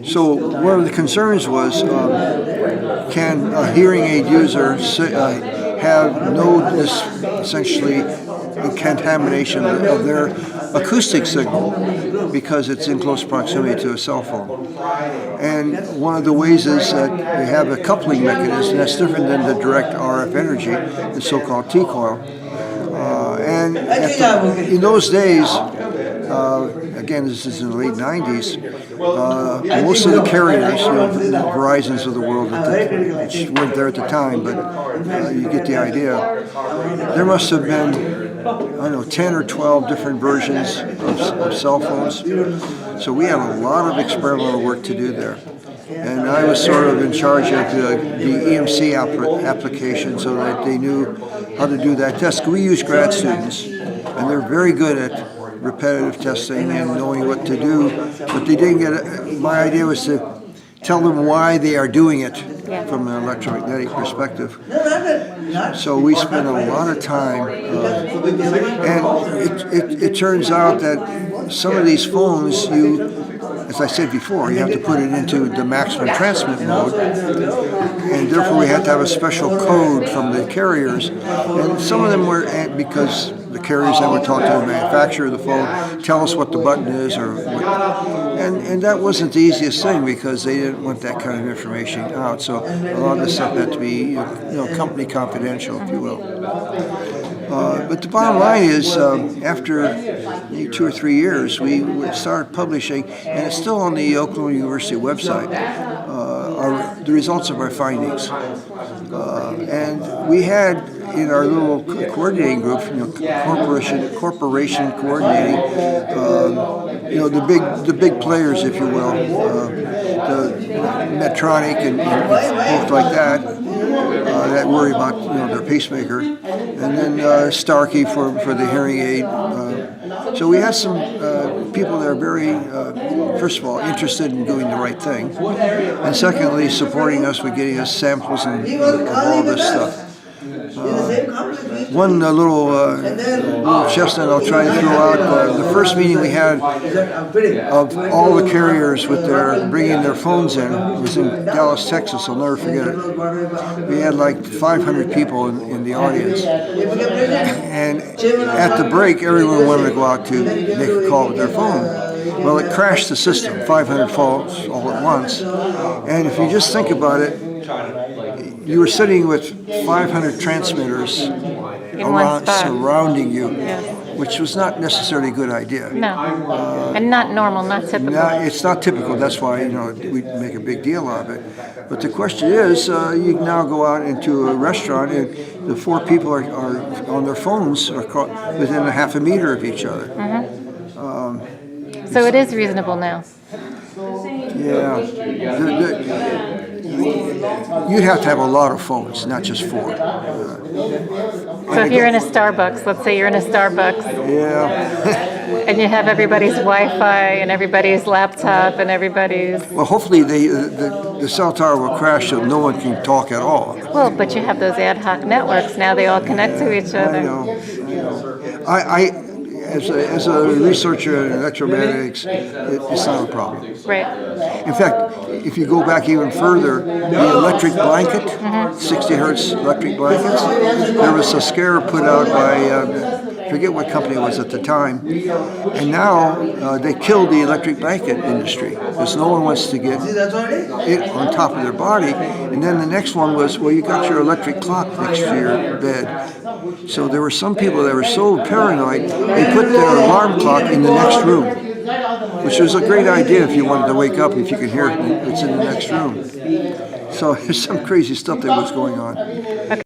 So one of the concerns was, can a hearing aid user have essentially contamination of their acoustic signal because it's in close proximity to a cell phone. And one of the ways is that they have a coupling mechanism that's different than the direct RF energy, the so-called T-coil. In those days, again, this is in the late 90s, most of the carriers, the Verizons of the world, which weren't there at the time, but you get the idea. There must have been, I don't know, 10 or 12 different versions of cell phones. So we had a lot of experimental work to do there. And I was sort of in charge of the EMC application so that they knew how to do that test. We use grad students, and they're very good at repetitive testing and knowing what to do, but they didn't get it. My idea was to tell them why they are doing it from an electromagnetic perspective. So we spent a lot of time, and it turns out that some of these phones, as I said before, you have to put it into the maximum transmit mode, and therefore we had to have a special code from the carriers, and some of them were, because the carriers that would talk to the manufacturer of the phone, tell us what the button is, and that wasn't the easiest thing because they didn't want that kind of information out. So a lot of this stuff had to be, company confidential, if you will. But the bottom line is, after 2 or 3 years, we started publishing, and it's still on the Oklahoma University website, the results of our findings. And we had in our little coordinating group, corporation coordinating, the big players, if you will, the Medtronic and folks like that worry about their pacemaker, and then Starkey for the hearing aid. So we had some people that are very, first of all, interested in doing the right thing, and secondly, supporting us with getting us samples of all this stuff. One little chestnut I'll try to throw out. The first meeting we had of all the carriers with bringing their phones in was in Dallas, Texas. I'll never forget it. We had like 500 people in the audience, and at the break, everyone wanted to go out to make a call with their phone. Well, it crashed the system, 500 faults all at once, and if you just think about it, you were sitting with 500 transmitters surrounding you, which was not necessarily a good idea. No, and not normal, not typical. No, it's not typical. That's why we make a big deal out of it. But the question is, you can now go out into a restaurant, and the 4 people are on their phones within a half a meter of each other. So it is reasonable now. Yeah. You'd have to have a lot of phones, not just 4. So if you're in a Starbucks, let's say you're in a Starbucks, and you have everybody's Wi-Fi and everybody's laptop and everybody's... Well, hopefully the cell tower will crash so no one can talk at all. Well, but you have those ad hoc networks. Now they all connect to each other. I know. As a researcher in electromagnetics, it's not a problem. Right. In fact, if you go back even further, the electric blanket, 60 hertz electric blankets, there was a scare put out by, I forget what company it was at the time, and now they killed the electric blanket industry because no one wants to get it on top of their body. And then the next one was, well, you got your electric clock next to your bed. So there were some people that were so paranoid, they put their alarm clock in the next room, which was a great idea if you wanted to wake up, if you could hear it, it's in the next room. So there's some crazy stuff that was going on.